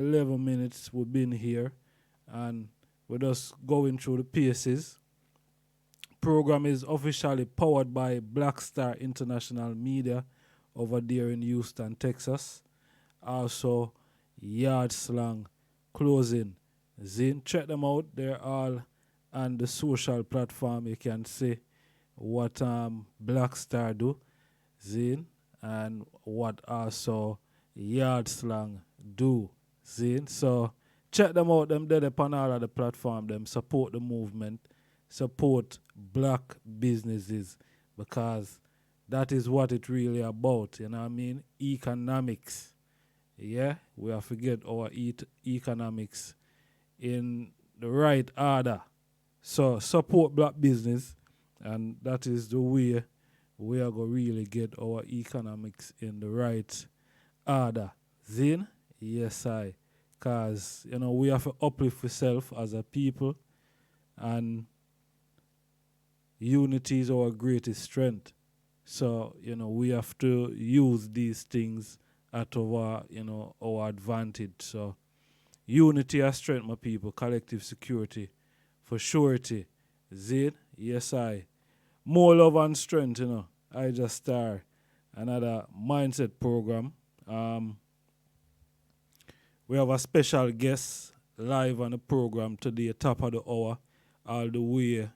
11 minutes we've been here and we're just going through the paces. Program is officially powered by Blackstar International Media over there in Houston, Texas. Also, Yard Slang Closing Zine. Check them out. They're all on the social platform. You can see what Blackstar do, Zine, and what also Yard Slang do, Zine. So check them out. Them dead upon all of the platform. Them support the movement, support black businesses because that is what it really about. You know what I mean? Economics. Yeah, we have to get our economics in the right order. So support black business, and that is the way we are going to really get our economics in the right order. Zin? Yes, I. Because, we have to uplift ourselves as a people, and unity is our greatest strength. So, we have to use these things at our advantage. So, unity and strength, my people. Collective security. For surety. Zid? Yes, I. More love and strength, IjahStars. Another mindset program. We have a special guest live on the program today, top of the hour, all the way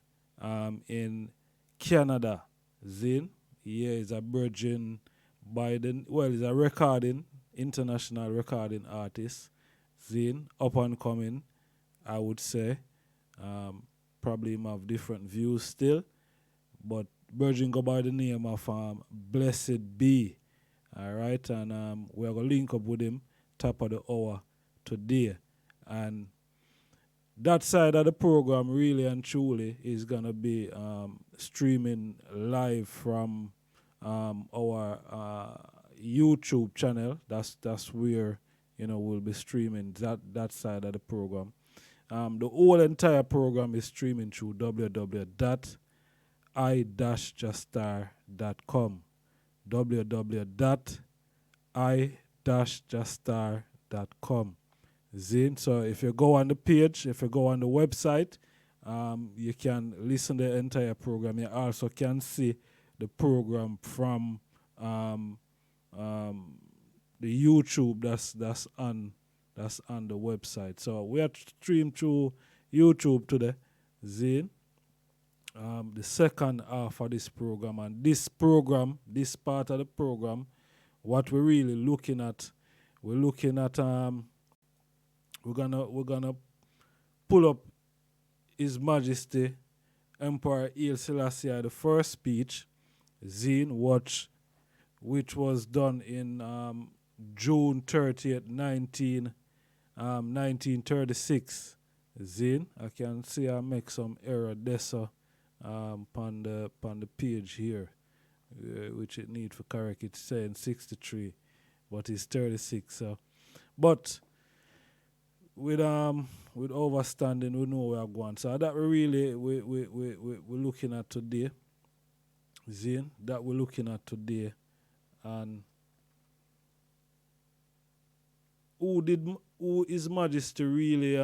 in Canada. Zin? Yeah, it's a Virgin Biden. Well, it's a international recording artist. Zin, up and coming, I would say. Probably him have different views still, but Virgin go by the name of Blessed Be. All right, and we're going to link up with him top of the hour today. And that side of the program, really and truly, is going to be streaming live from our YouTube channel. That's where we'll be streaming that side of the program. The whole entire program is streaming through www.i-jastar.com. www.i-jastar.com. Zin. So if you go on the page, if you go on the website, you can listen to the entire program. You also can see the program from the YouTube that's on the website. So we are streamed through YouTube today, Zin. The second half of this program, and this part of the program, what we're really looking at, we're gonna pull up His Majesty Emperor Haile Selassie the first speech, Zine, which was done in June 30th, 1936. Zin, I can see I make some error there, so on the page here, which it need for correct. It's saying 63, but it's 36. So, but with overstanding, we know where we're going. So that we're looking at today. Zin, that we're looking at today, and who His Majesty really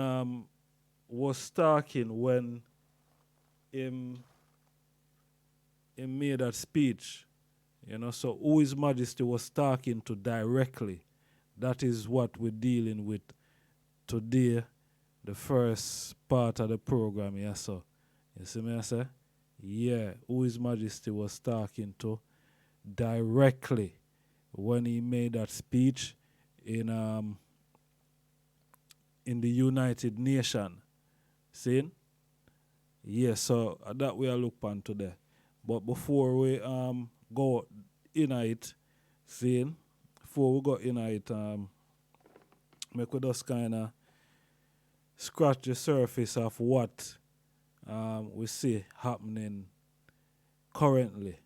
was talking when he made that speech, so who His Majesty was talking to directly. That is what we're dealing with today, the first part of the program. Yeah, so you see me I say? Yeah, who His Majesty was talking to directly when he made that speech in the United Nations. See? Yeah, so that we are look on today. But before we go in it, see, before we go in it, make we just kind of scratch the surface of what we see happening currently.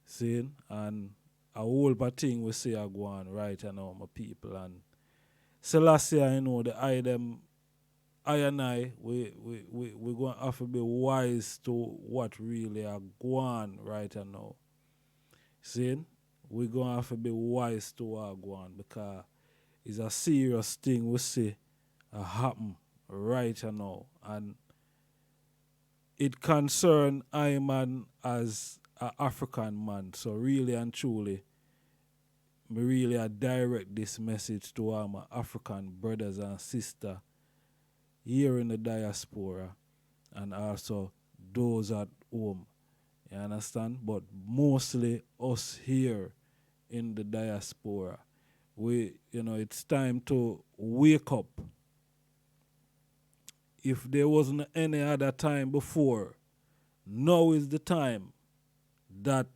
See? And a whole lot of thing we see are going right now, my people. And Selassie, the I and I, we're going to have to be wise to what really are going right now. See? We're going to have to be wise to what are going because is a serious thing we see happen right now. And it concern I man as an African man. So really and truly, me really I direct this message to all my African brothers and sisters here in the diaspora and also those at home. You understand? But mostly us here in the diaspora. It's time to wake up. If there wasn't any other time before, now is the time that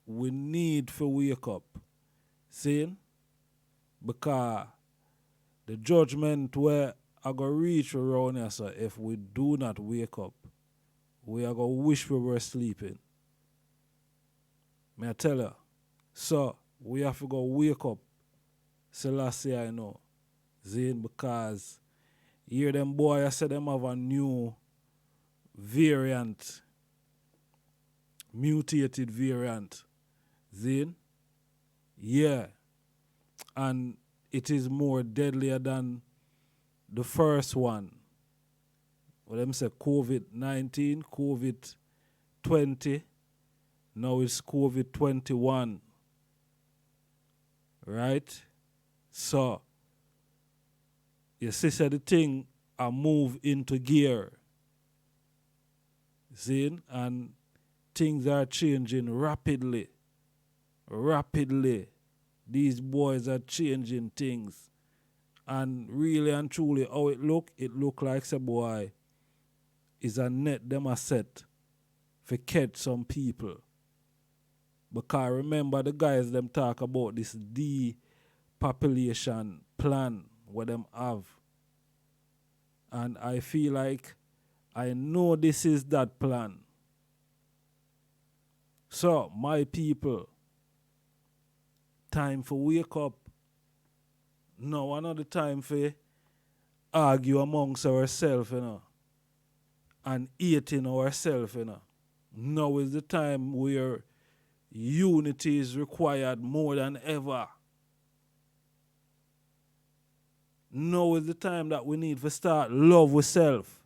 we need to wake up. See? Because the judgment where I go reach around here, so if we do not wake up, we are going to wish we were sleeping. May I tell you? So, we have to go wake up. Selassie, I know. Zane, because here them boy, I said them have a new variant, mutated variant. Zane? Yeah. And it is more deadlier than the first one. What them say COVID-19, COVID-20. Now it's COVID-21. Right? So, you see, the thing I move into gear. See? And things are changing rapidly. Rapidly. These boys are changing things. And really and truly, how it look like some boy is a net them a set for catch some people. Because remember the guys them talk about this depopulation plan what them have. And I feel like I know this is that plan. So, my people, time for wake up. No, another time for argue amongst ourselves, and eating ourselves, Now is the time where unity is required more than ever. Now is the time that we need to start love with self.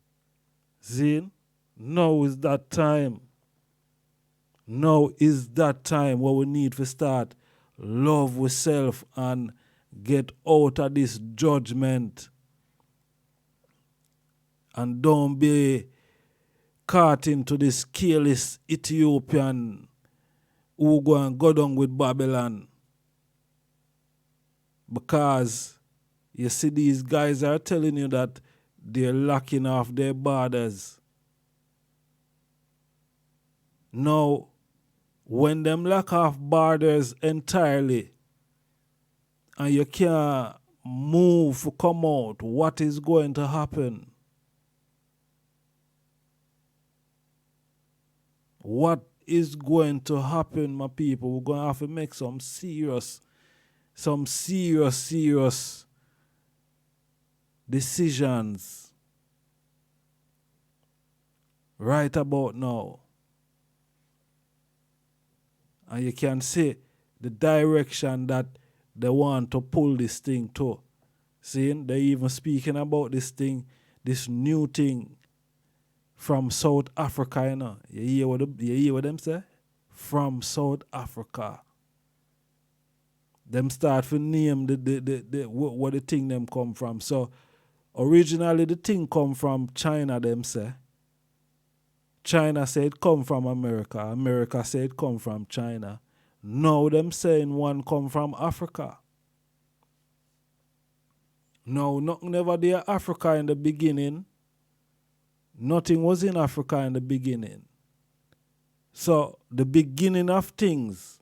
Zine? Now is that time. Now is that time where we need to start love with self and get out of this judgment. And don't be caught into this careless Ethiopian who go down with Babylon. Because you see these guys are telling you that they're locking off their borders. Now, when them lock off borders entirely, and you can't move, come out, what is going to happen? What is going to happen, my people? We're going to have to make some serious decisions right about now. And you can see the direction that they want to pull this thing to. See, they even speaking about this thing, this new thing from South Africa, You hear what them say? From South Africa. Them start to name where the thing them come from. So originally the thing come from China, them say. China said it come from America. America said it come from China. Now them saying one come from Africa. No, nothing never there Africa in the beginning. Nothing was in Africa in the beginning. So the beginning of things,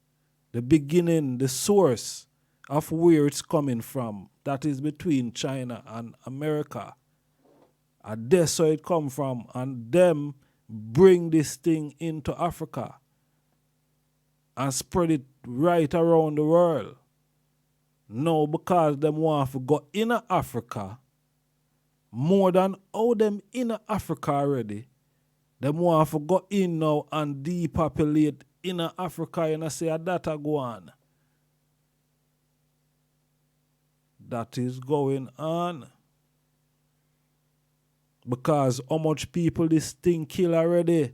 the source of where it's coming from, that is between China and America. And that's where it come from. And them bring this thing into Africa and spread it right around the world. No, because them want to go in Africa more than all them in Africa already. Them want to go in now and depopulate in Africa and say that go on. That is going on. Because how much people this thing kill already?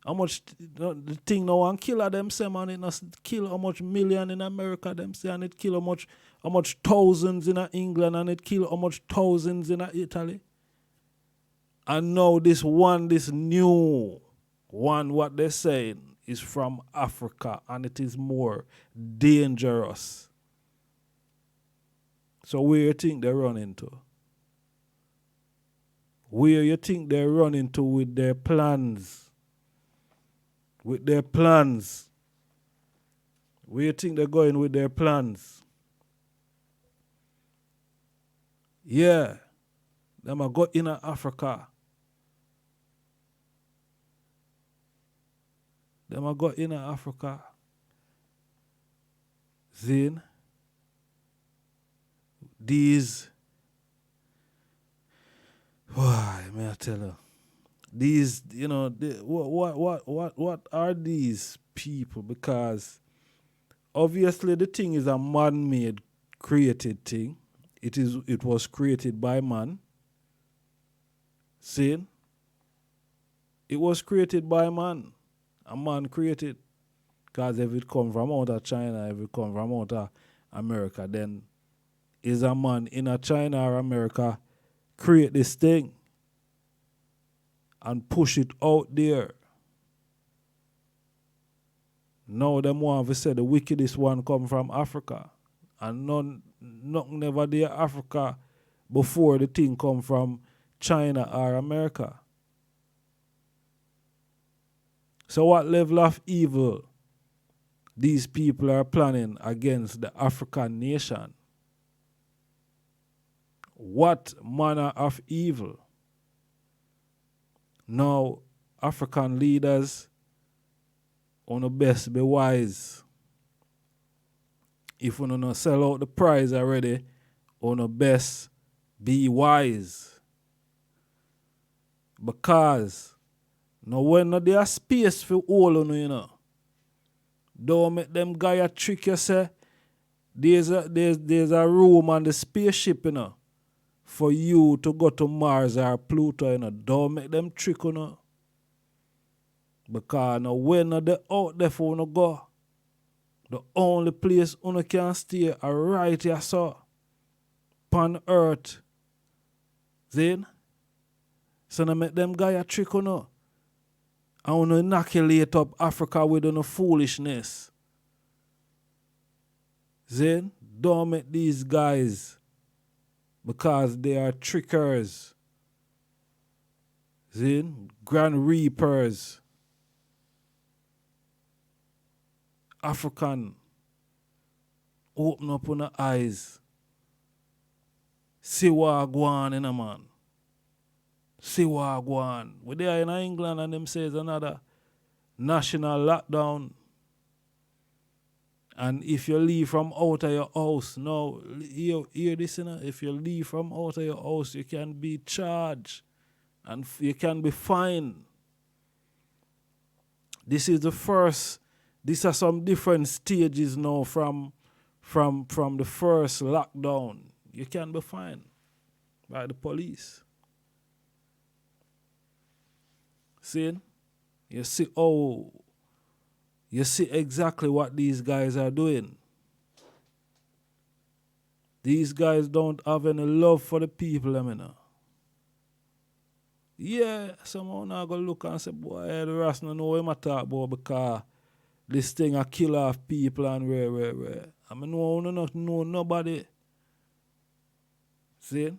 How much the thing no one kill them say, man, it not kill how much million in America them say, and it kill how much thousands in England, and it kill how much thousands in Italy. And now this new one, what they're saying is from Africa, and it is more dangerous. So where you think they run into? Where you think they run into with their plans? With their plans. Where you think they're going with their plans? Yeah. Them a go in Africa. Them a go in Africa. Then these, why may I tell you? These, what are these people? Because obviously the thing is a man-made, created thing. It was created by man. See? It was created by man. A man created. Because if it come from out of China, if it come from out of America, then is a man in a China or America create this thing and push it out there. Now them want to say the wickedest one come from Africa. And nothing never there Africa before the thing come from China or America. So what level of evil these people are planning against the African nation? What manner of evil? Now, African leaders, on the best be wise. If you don't sell out the prize already, on the best be wise. Because now when there is space for all of you, don't make them guy a trick you say there's a room on the spaceship, for you to go to Mars or Pluto, Don't make them trick, Because now when they out there for you go, the only place you can stay are right here, so, upon Earth. Then, so now make them guy a trick, And you inoculate up Africa with no foolishness. Then, don't make these guys, because they are trickers. Then, grand reapers. African, open up on the eyes. See what go on in a man. See what go on. We're there in England and them says another national lockdown. And if you leave from out of your house, now, hear this, if you leave from out of your house, you can be charged and you can be fined. This is the first. These are some different stages now from the first lockdown. You can be fined by the police. See? You see exactly what these guys are doing. These guys don't have any love for the people, Yeah, someone now go look and say, boy, the rest no know what I talk about because this thing a kill off people and where. I mean, no not know nobody. See?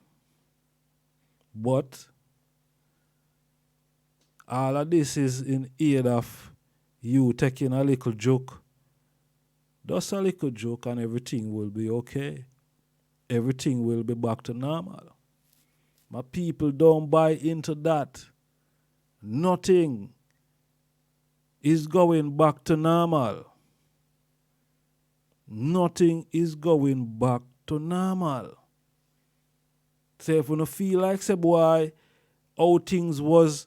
But all of this is in aid of you taking a little joke. Just a little joke and everything will be okay. Everything will be back to normal. My people don't buy into that. Nothing is going back to normal. Nothing is going back to normal. So if you don't feel like, say, boy, how things was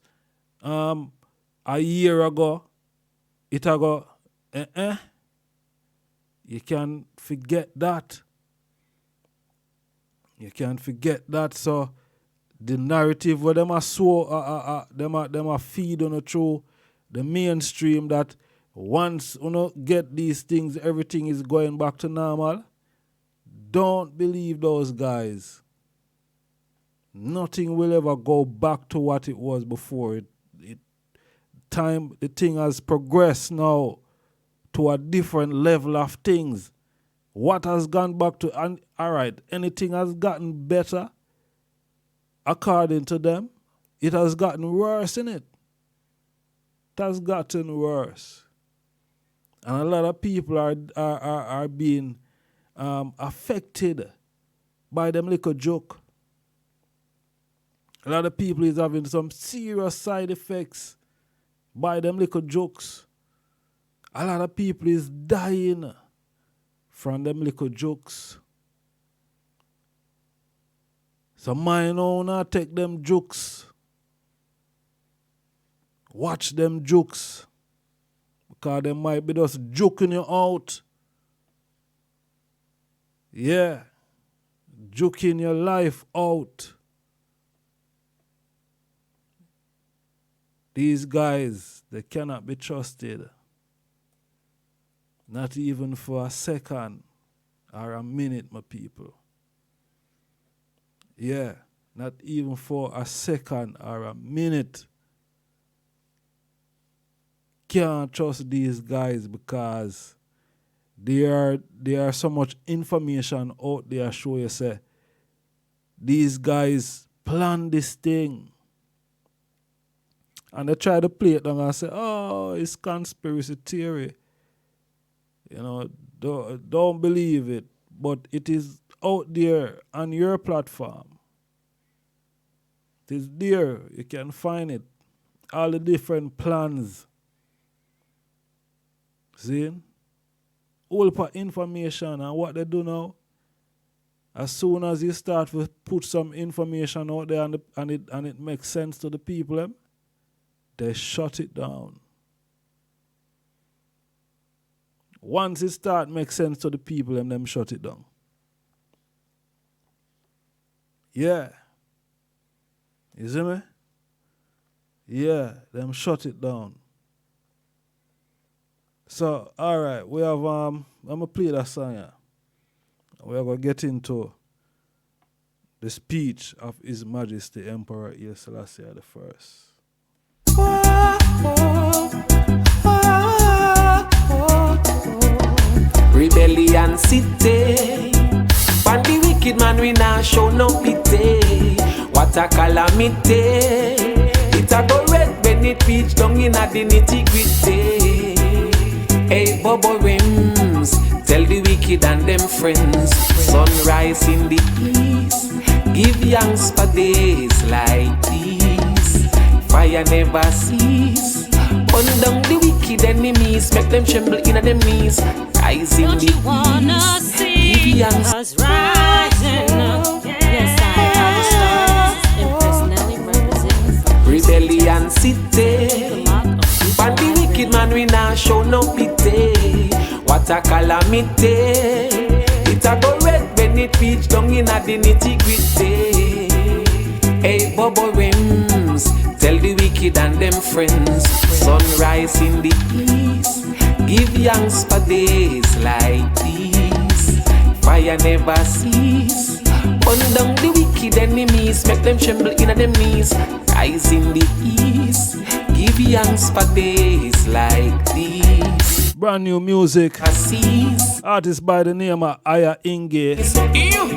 a year ago, it ago, you can forget that. You can't forget that. So the narrative where them are so them are feed on the through the mainstream that once you get these things, everything is going back to normal. Don't believe those guys. Nothing will ever go back to what it was before. The thing has progressed now to a different level of things. What has gone back to, and all right, anything has gotten better according to them. It has gotten worse, innit? It has gotten worse. And a lot of people are being affected by them little joke. A lot of people is having some serious side effects by them little jokes. A lot of people is dying from them little jokes. So mine not take them jokes. Watch them jokes. Because they might be just joking you out. Yeah. Joking your life out. These guys, they cannot be trusted. Not even for a second or a minute, my people. Yeah, not even for a second or a minute. Can't trust these guys because there are so much information out there show you say these guys plan this thing. And they try to play it down and say, oh, it's conspiracy theory. Don't believe it. But it is out there on your platform. It is there. You can find it. All the different plans. See? All for information. And what they do now, as soon as you start to put some information out there and it makes sense to the people, they shut it down. Once it start make sense to the people, them shut it down. Yeah. You see me? Yeah, them shut it down. So, all right, we have I'm gonna play that song here. We are gonna get into the speech of His Majesty Emperor Haile Selassie the First. Rebellion city, but the wicked man we now show no pity. What a calamity! It a go red when it reach down in a the nitty-gritty. Hey, Bobo Rims, tell the wicked and them friends. Sunrise in the east, give yanks for days like these. Fire never cease. Burn down the wicked enemies, make them tremble in them knees. Rise in the east, give yanks. Rising up, yes I personally represent Rebellion city, but the wicked man we now show no pity. What a calamity! It a go red when it reach down in a the nitty-gritty. Hey, Bobo Rims, tell the wicked and them friends. Sunrise in the east, give yanks for days like these. Fire never cease. Burn down the wicked enemies, make them tremble in them knees. Rise in the east, give yanks for days like these. Brand new music. Artist by the name of IjahStars.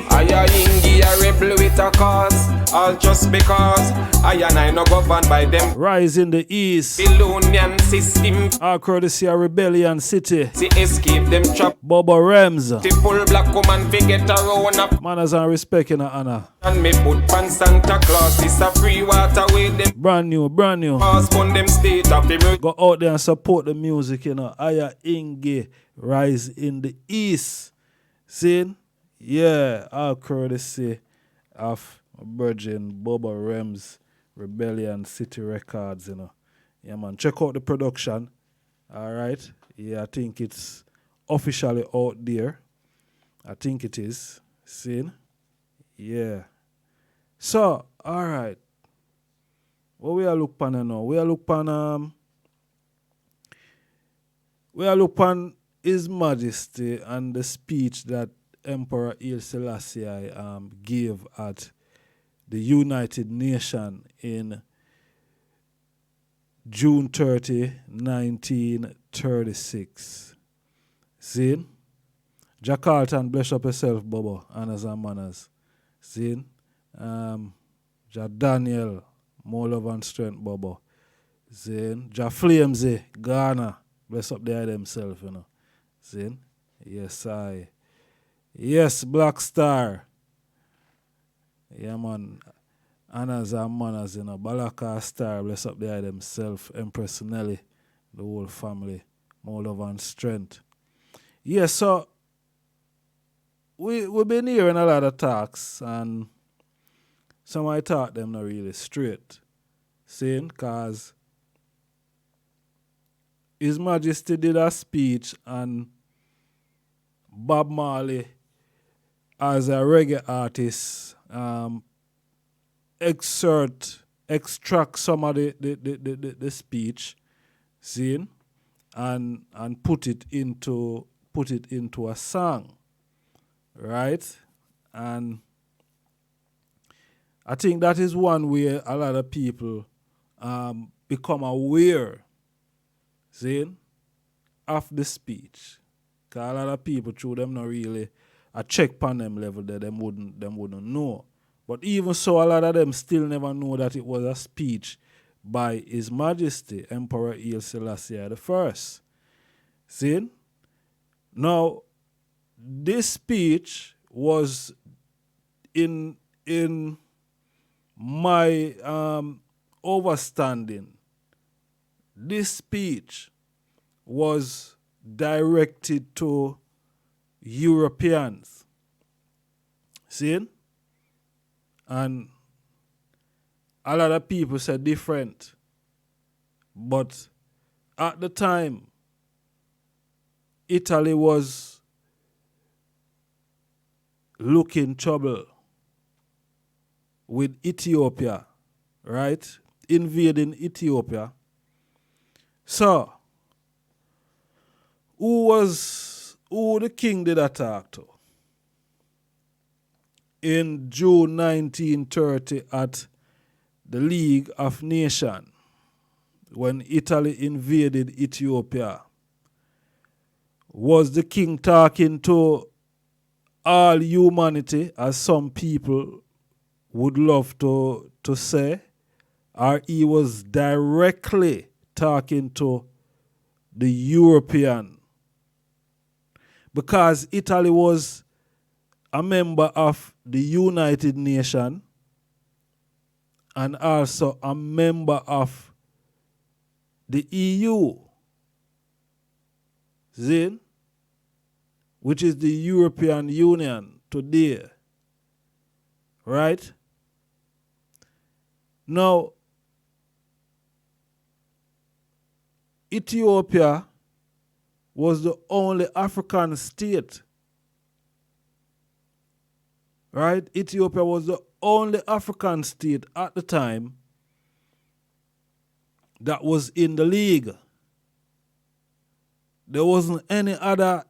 IjahStars, a rebel with a cause. All just because I and I no governed by them. Rise in the East. Babylonian system. Our courtesy of Rebellion City. See escape them trap. Bobo Rems. The full black woman fi get around up. Manners and respect in honor. And me put pan Santa Claus. This a free water with them. Brand new. Pass on them state of the. Go out there and support the music, IjahStars. Rise in the East. See? Yeah, our courtesy of Virgin Bobo Rems, Rebellion City Records, Yeah, man. Check out the production. All right. Yeah, I think it's officially out there. I think it is. See? Yeah. So, all right. What we are look pan now? We are look pan His Majesty and the speech that Emperor Haile Selassie gave at the United Nations in June 30, 1936. See? Jakarta, bless up yourself, Bobo, honors and manners. See? Daniel, more love and strength, Bobo. See? Flamesy, Ghana, bless up there themselves, you know. See? Yes, I. Yes, Blackstar. Yeah, man. Honors and manners, you know. Balaka Star, bless up there themselves. Empress Nelly, the whole family. More love and strength. Yes, so we've been hearing a lot of talks, and some I talk them not really straight. Saying, because His Majesty did a speech, and Bob Marley, as a reggae artist, extract some of the speech, seeing, and put it into a song, right? And I think that is one way a lot of people become aware, seeing, of the speech. Because a lot of people, through them not really a check on them level that them wouldn't know. But even so, a lot of them still never know that it was a speech by His Majesty Emperor Haile Selassie I. See? Now, this speech was in my overstanding. This speech was directed to Europeans. See? And a lot of people said different. But at the time, Italy was looking trouble with Ethiopia, right? Invading Ethiopia. So, who the king did attack to? In June 1930 at the League of Nations, when Italy invaded Ethiopia, was the king talking to all humanity, as some people would love to say, or he was directly talking to the European? Because Italy was a member of the United Nations and also a member of the EU, Zin, which is the European Union today, right? Now, Ethiopia was the only African state, right? Ethiopia was the only African state at the time that was in the league. There wasn't any other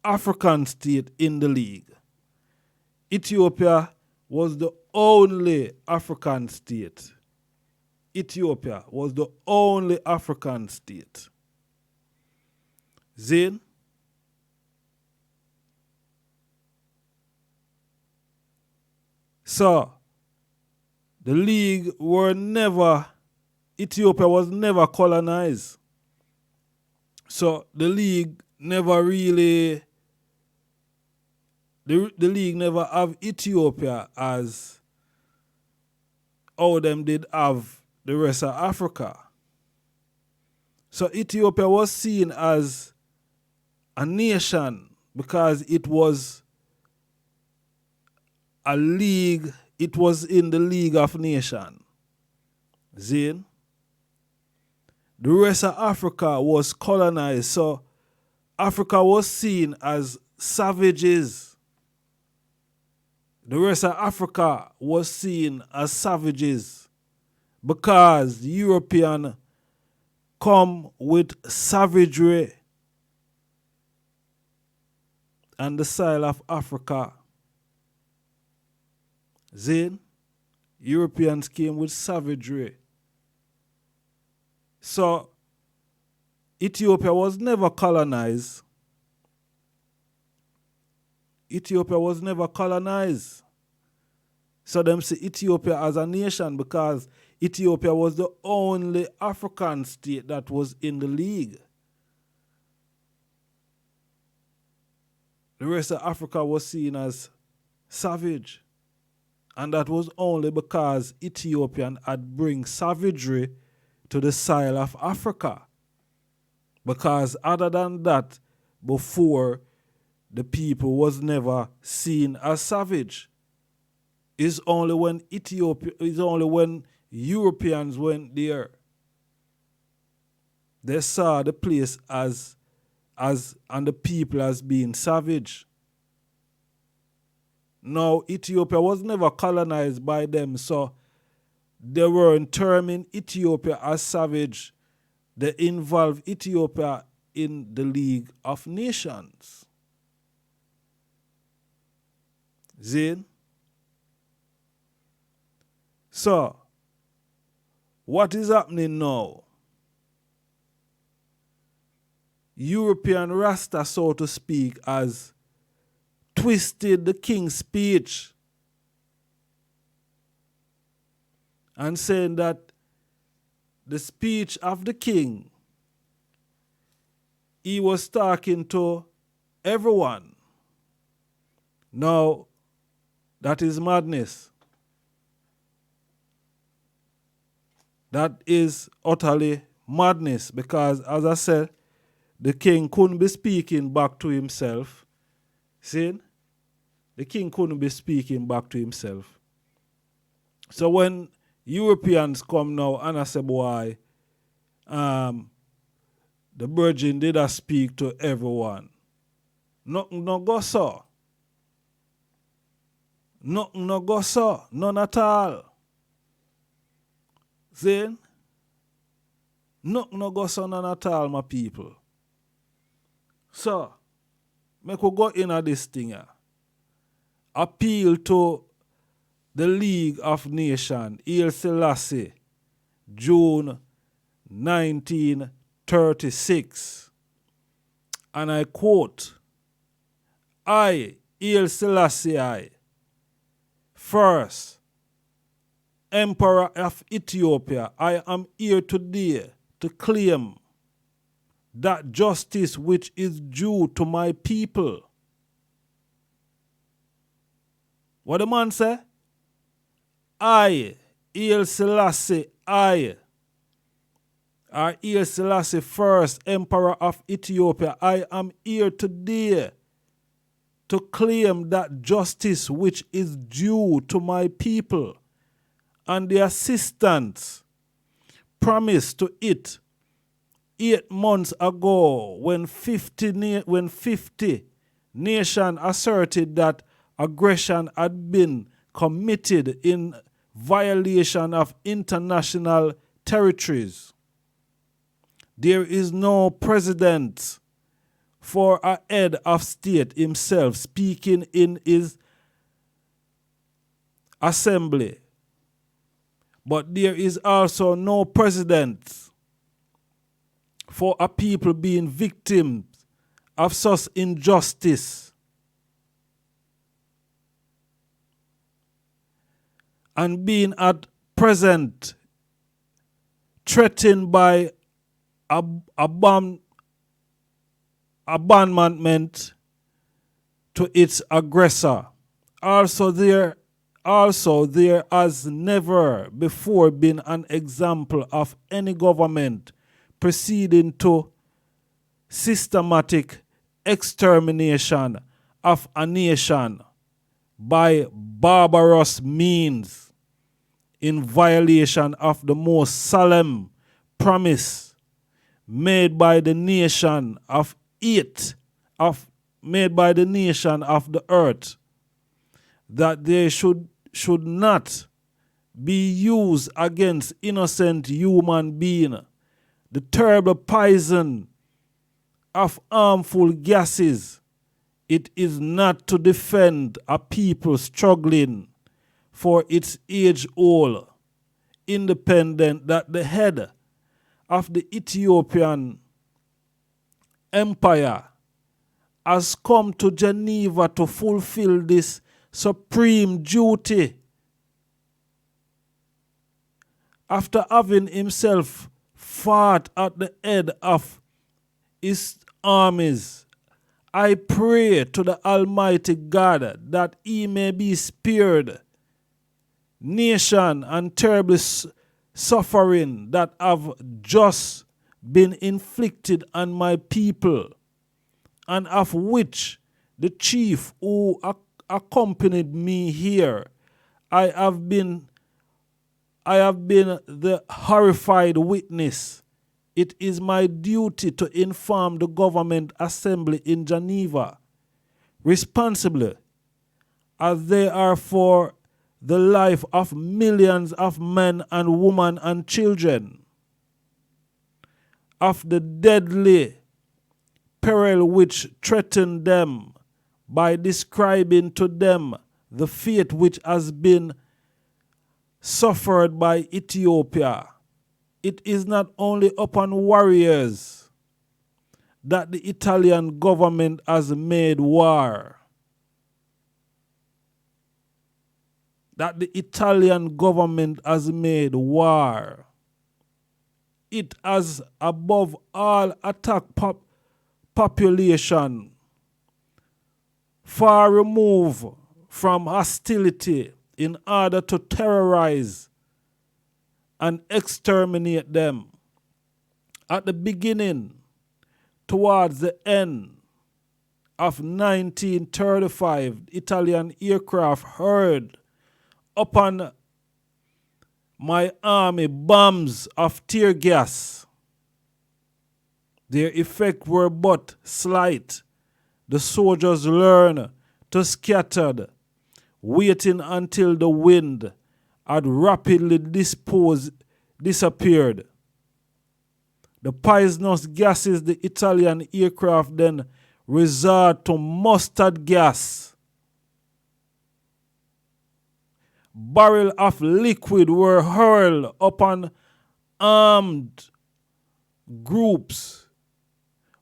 African state in the league. Ethiopia was the only African state. Ethiopia was the only African state. Zin? So, the league Ethiopia was never colonized. So, the league never really, the league never have Ethiopia as how them did have the rest of Africa. So, Ethiopia was seen as a nation because it was a league, it was in the League of Nations. Zin? The rest of Africa was colonized, so Africa was seen as savages. the rest of Africa was seen as savages because the European come with savagery and the soil of Africa. Then Europeans came with savagery. So Ethiopia was never colonized. Ethiopia was never colonized. So them see Ethiopia as a nation because Ethiopia was the only African state that was in the league. The rest of Africa was seen as savage. And that was only because Ethiopian had bring savagery to the soil of Africa. Because other than that, before, the people was never seen as savage. It's only when Europeans went there, they saw the place as and the people as being savage. Now, Ethiopia was never colonized by them, so they weren't terming Ethiopia as savage. They involved Ethiopia in the League of Nations. Zin? So, what is happening now? European Rasta, so to speak, has twisted the king's speech and saying that the speech of the king, he was talking to everyone. Now, that is madness. That is utterly madness because, as I said, the king couldn't be speaking back to himself. See? The king couldn't be speaking back to himself. So when Europeans come now and I say, boy, the virgin did not speak to everyone. Nothing no go so. Nothing no go so. None at all. See? Nothing no go so none at all, my people. So, make we go in at this thing here. Appeal to the League of Nations, Haile Selassie, June 1936. And I quote, I, Haile Selassie, first Emperor of Ethiopia, I am here today to claim that justice which is due to my people. What the man say? I, Haile Selassie, Haile Selassie, first Emperor of Ethiopia, I am here today to claim that justice which is due to my people and the assistance promised to it 8 months ago when 50 nations asserted that aggression had been committed in violation of international territories. There is no precedent for a head of state himself speaking in his assembly. But there is also no precedent for a people being victims of such injustice and being at present threatened by abandonment to its aggressor. Also there has never before been an example of any government proceeding to systematic extermination of a nation by barbarous means in violation of the most solemn promise made by the nation of the earth, that they should not be used against innocent human beings. The terrible poison of harmful gases, it is not to defend a people struggling for its age-old independence that the head of the Ethiopian Empire has come to Geneva to fulfill this supreme duty. After having himself fought at the head of his armies, I pray to the Almighty God that he may be spared nation and terrible suffering that have just been inflicted on my people, and of which the chief who accompanied me here, I have been the horrified witness. It is my duty to inform the government assembly in Geneva, responsibly as they are for the life of millions of men and women and children, of the deadly peril which threatened them, by describing to them the fate which has been suffered by Ethiopia. It is not only upon warriors that the Italian government has made war. That the Italian government has made war. It has above all attacked population far removed from hostility in order to terrorize and exterminate them. At the beginning, towards the end of 1935, Italian aircraft hurled upon my army bombs of tear gas. Their effect were but slight. The soldiers learned to scatter, waiting until the wind had rapidly disappeared. The poisonous gases, the Italian aircraft then resort to mustard gas. Barrels of liquid were hurled upon armed groups,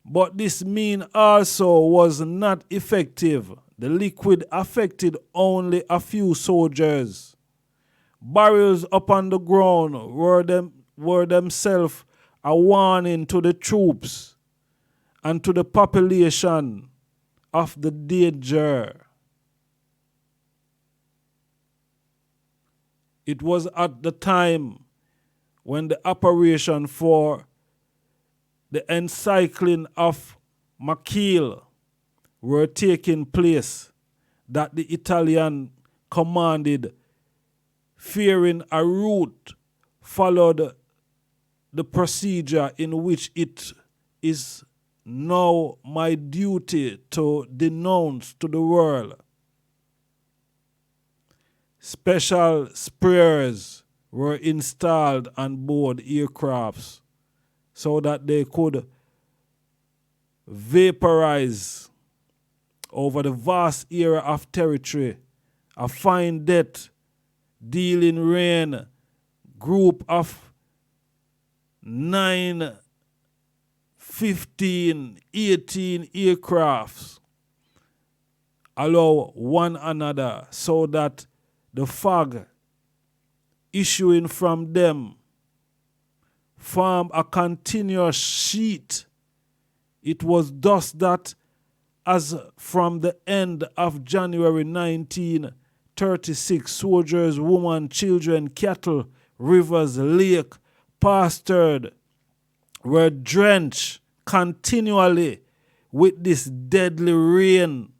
but this means also was not effective. The liquid affected only a few soldiers. Barrels upon the ground were themselves a warning to the troops and to the population of the danger. It was at the time when the operation for the encircling of Machille were taking place that the Italian commanded, fearing a route, followed the procedure in which it is now my duty to denounce to the world. Special sprayers were installed on board aircrafts so that they could vaporize over the vast area of territory a fine death dealing rain group of 9, 15, 18 aircrafts allow one another so that the fog issuing from them form a continuous sheet. It was thus that as from the end of January 1936, soldiers, women, children, cattle, rivers, lake, pastured were drenched continually with this deadly rain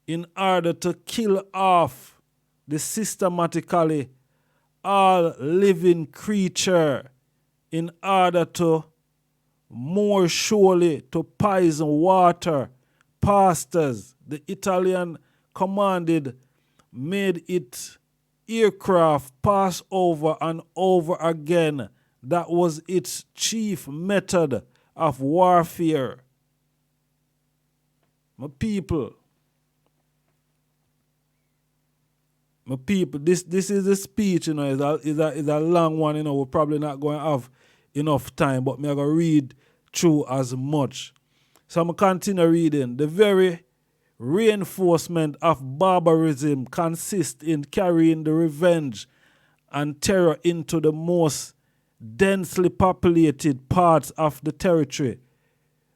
in order to kill off the systematically all living creature, in order to more surely to poison water, pastures. The Italian commanded made its aircraft pass over and over again. That was its chief method of warfare. My people, this is a speech, you know, is a long one, you know, we're probably not going to have enough time, but I'm going to read through as much. So I'm going to continue reading. The very reinforcement of barbarism consists in carrying the revenge and terror into the most densely populated parts of the territory.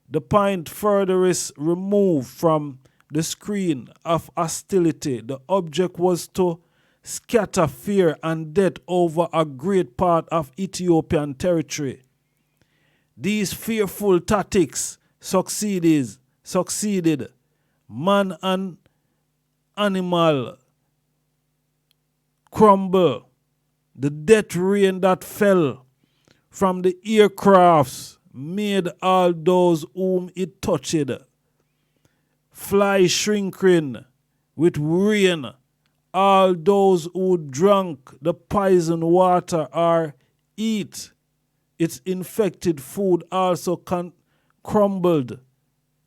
The point furthest removed from the screen of hostility, the object was to scatter fear and death over a great part of Ethiopian territory. These fearful tactics succeeded. Man and animal crumble. The death rain that fell from the aircrafts made all those whom it touched fly shrinking with rain. All those who drank the poison water or eat its infected food also crumbled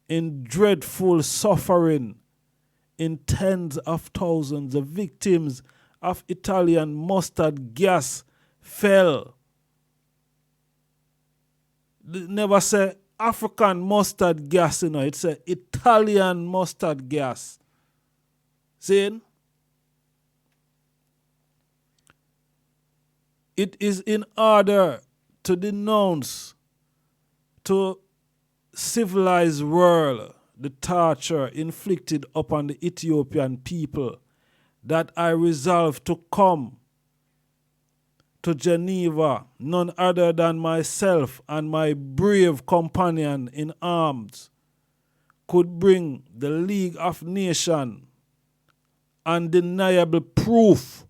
in dreadful suffering. In tens of thousands of victims of Italian mustard gas fell. Never say African mustard gas, you know, it's a Italian mustard gas. See? It is in order to denounce to civilized world the torture inflicted upon the Ethiopian people that I resolved to come to Geneva, none other than myself and my brave companion in arms could bring the League of Nations undeniable proof.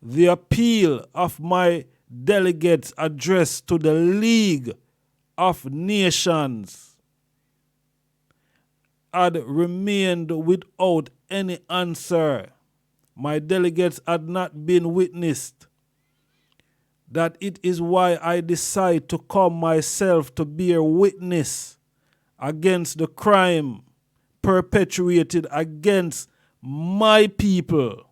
The appeal of my delegates addressed to the League of Nations had remained without any answer. My delegates had not been witnessed. That it is why I decide to come myself to bear witness against the crime perpetuated against my people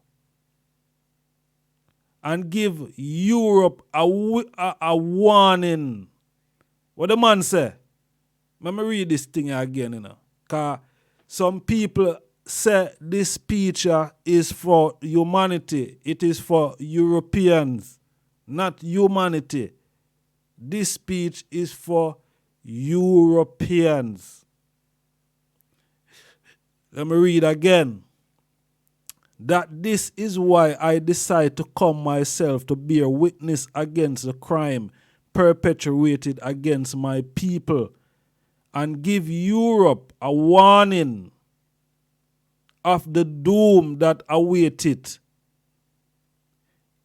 and give Europe a warning. What the man say? Let me read this thing again, you know. Because some people say this speech is for humanity. It is for Europeans, not humanity. This speech is for Europeans. Let me read again. That this is why I decide to come myself to bear witness against the crime perpetrated against my people and give Europe a warning of the doom that await it.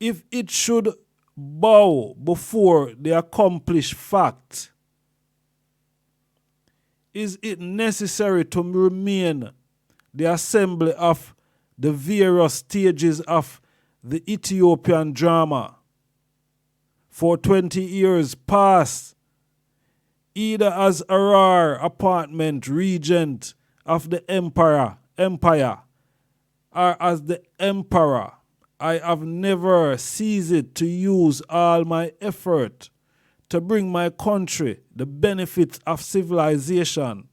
If it should bow before the accomplished fact, is it necessary to remain the assembly of the various stages of the Ethiopian drama for 20 years past, either as a rare apartment regent of the empire, or as the emperor? I have never ceased to use all my effort to bring my country the benefits of civilization,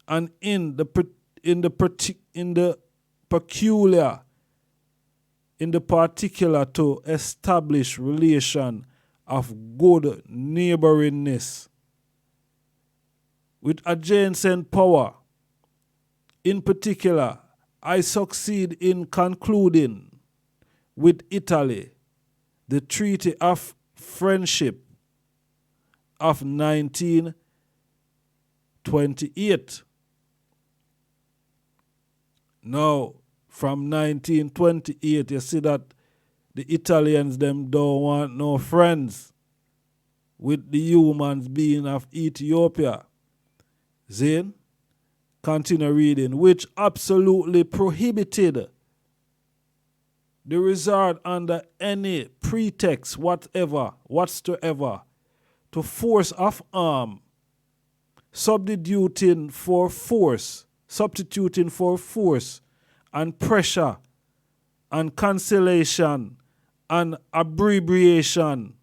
and in the particular to establish relation of good neighboriness with adjacent power. In particular, I succeed in concluding with Italy the Treaty of Friendship of 1928. Now, from 1928, you see that the Italians, them don't want no friends with the humans being of Ethiopia. Zin? Continue reading. Which absolutely prohibited the resort under any pretext whatsoever to force of arm, substituting for force and pressure and cancellation and abbreviation,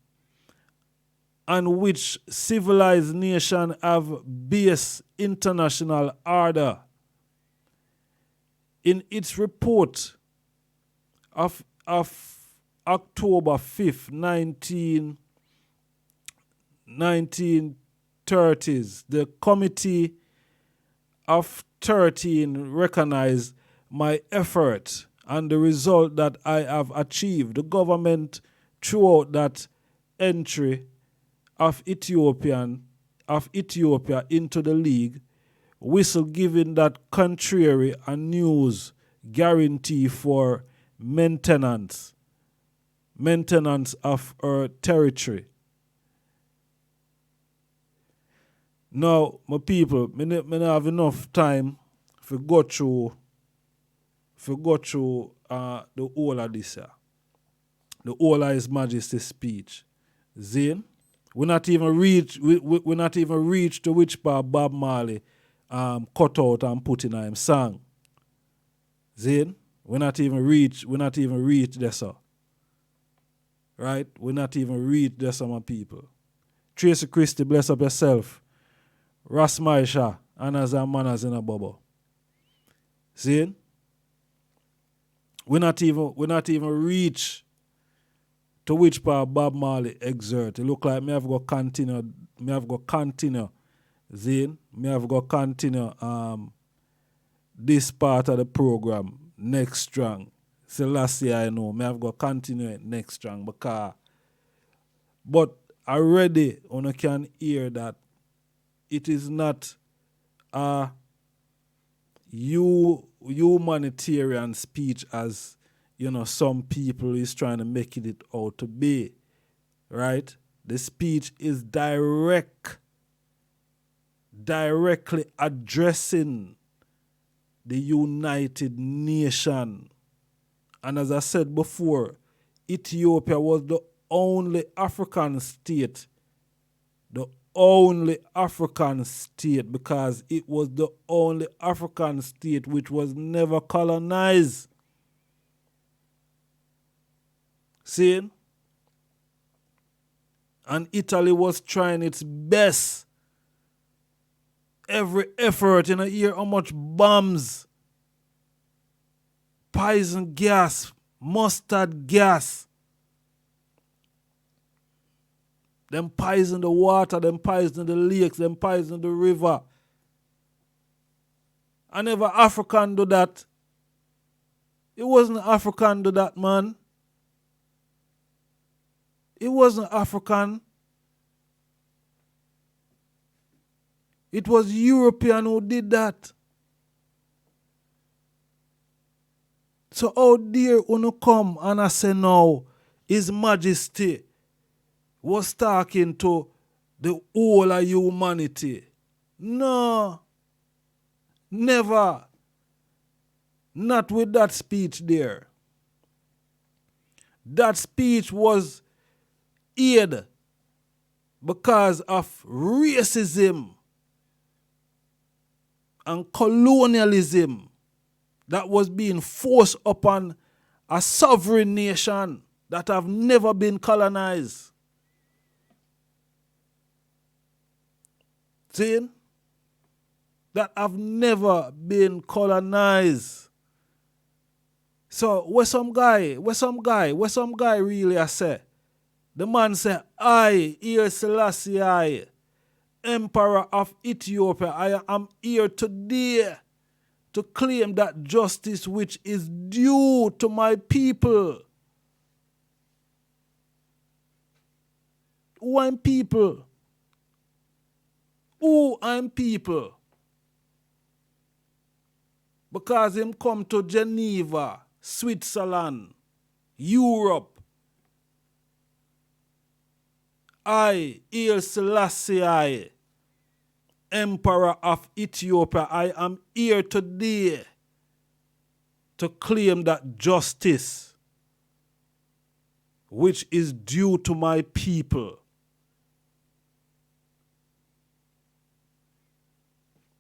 and which civilized nation have based international order. In its report of October 5th, 1930s, the Committee of 13 recognized my effort and the result that I have achieved. The government throughout that entry of Ethiopia into the League, whistle giving that contrary a news guarantee for maintenance of our territory. Now, my people, I don't have enough time to go through the whole of this here. The whole of His Majesty's speech. Zane, we not even reach to which part Bob Marley cut out and put in him song. Zane, we not even reach there, sir. Right? We not even reach there, some people. Tracy Christie, bless up yourself. Ras Maisha, Annas and Manners in a bubble. See? We not even reach to which part Bob Marley exert. It look like me have got continue. See? Me have got continue this part of the program next strong. Selassie, I know. Me have got continue it next strong but already one can hear that it is not a humanitarian speech as some people is trying to make it out to be, right? The speech is directly addressing the United Nations. And as I said before, Ethiopia was the only African state, because it was the only African state which was never colonized. See? And Italy was trying its best. Every effort in a year, how much bombs, poison gas, mustard gas. Them poison the water, them poison the lakes, them poison the river. And never African do that. It wasn't African do that, man. It wasn't African. It was European who did that. So how dare you come and I say now, His Majesty was talking to the whole of humanity? No. Never. Not with that speech there. That speech was aired because of racism and colonialism that was being forced upon a sovereign nation that have never been colonized. See? That have never been colonized. So where some guy really I say? The man said, I, Haile Selassie, I, Emperor of Ethiopia, I am here today to claim that justice which is due to my people. Who I'm people? Who I'm people? Because him come to Geneva, Switzerland, Europe. I, Haile Selassie, I, Emperor of Ethiopia, I am here today to claim that justice which is due to my people.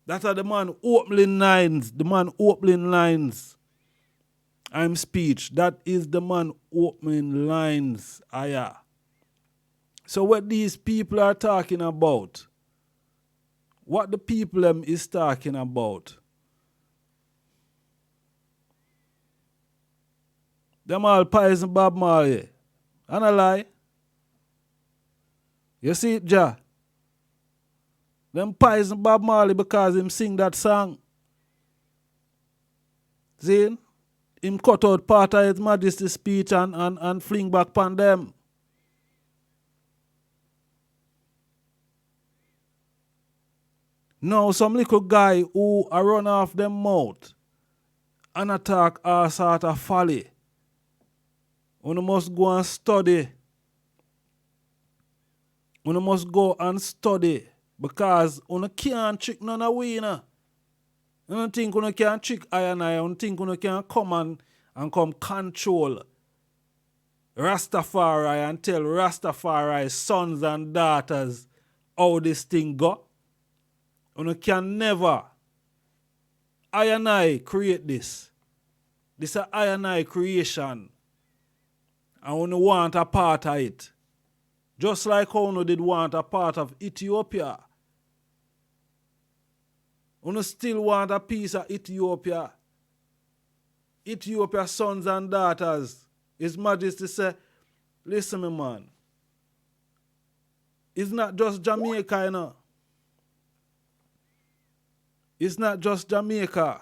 That's the man opening lines. The man opening lines. I'm speech. That is the man opening lines. Aya. So what these people are talking about, what the people is talking about, them all pies and Bob Marley. And a lie. You see it, Jah? Them pies and Bob Marley because him sing that song. See? Him cut out part of His Majesty's speech and fling back upon them. Now some little guy who a run off them mouth and attack all sort of folly. You must go and study. You must go and study. Because you can't trick none of we. You don't think you can trick I and I. You don't think you can come and come control Rastafari and tell Rastafari sons and daughters how this thing go. You can never. I and I create this. This is I and I creation. And you want a part of it. Just like how you did want a part of Ethiopia. You still want a piece of Ethiopia. Ethiopia sons and daughters. His Majesty say, listen me man. It's not just Jamaica, you know. It's not just Jamaica.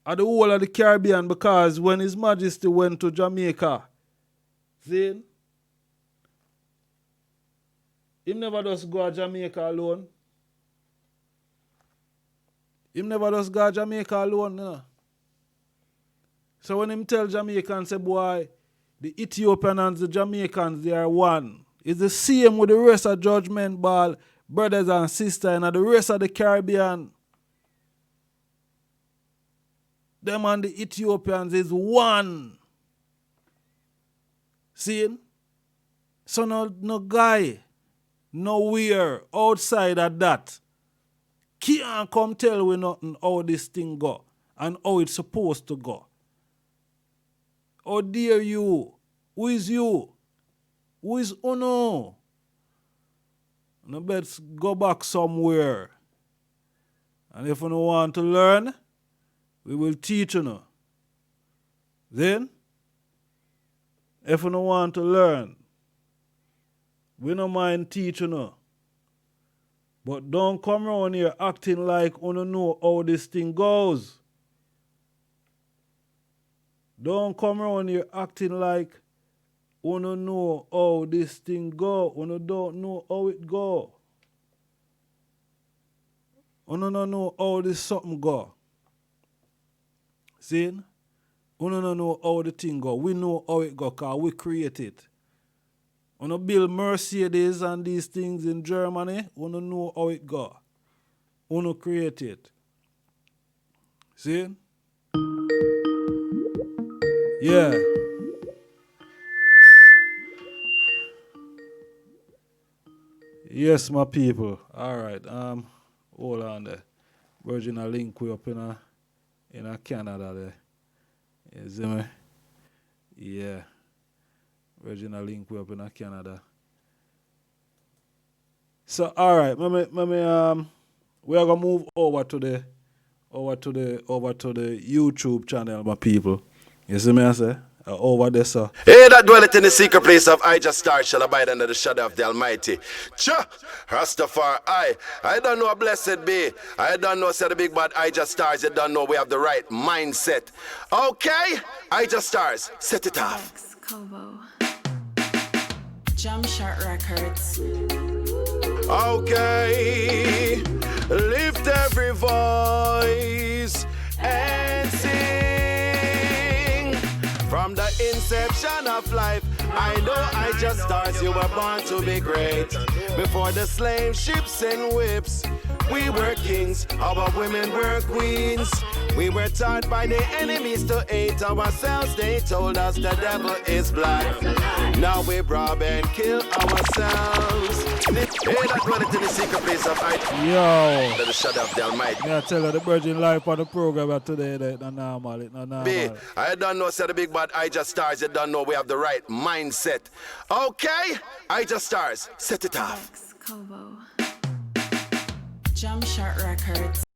Or the whole of the Caribbean, because when His Majesty went to Jamaica, see, he never just go to Jamaica alone. He never just go to Jamaica alone. You know? So when him tell Jamaicans, say, boy, the Ethiopians and the Jamaicans, they are one. It's the same with the rest of Judgment Ball, brothers and sisters, and the rest of the Caribbean. Them and the Ethiopians is one. See? So no guy, nowhere outside of that can't come tell we nothing how this thing go and how it's supposed to go. How dare you? Who is you? Who is Uno? No best go back somewhere. And if you don't want to learn, we will teach you now. Then, if you don't want to learn, we don't mind teaching you. But don't come around here acting like you don't know how this thing goes. Don't come around here acting like you don't know how this thing go. You don't know how it go. You don't know how this something go. See? You don't know how the thing go. We know how it go because we create it. You don't build Mercedes and these things in Germany. You don't know how it go. You don't create it. See? Yeah. Yes, my people. All right. Hold on there. Virgin a link we up in a Canada there. You see me? Yeah. Virgin a link we up in a Canada. So all right, we are gonna move over to the YouTube channel, my people. You see me I say? Over there, sir. Hey, that dwelleth in the secret place of IjahStars shall abide under the shadow of the Almighty. Cha! Rastafari, I don't know, blessed be. I don't know, say the big bad IjahStars. You don't know we have the right mindset. Okay? IjahStars, set it off. Jump Shot Records. Okay. Lift every voice and sing. From the inception of life, I know IjahStars, you were born to be great. Before the slave ships and whips, we were kings, our women were queens. We were taught by the enemies to hate ourselves. They told us the devil is black. Now we rob and kill ourselves. Hey, that dwell it in the secret place of Yo. the shadow of the Almighty. Yeah, I tell you the Virgin Life on the program today, that not normal, it's not normal. I don't know, say the big bad IjahStars, you don't know we have the right mindset. Okay? IjahStars, set it off. Jump Shot Records.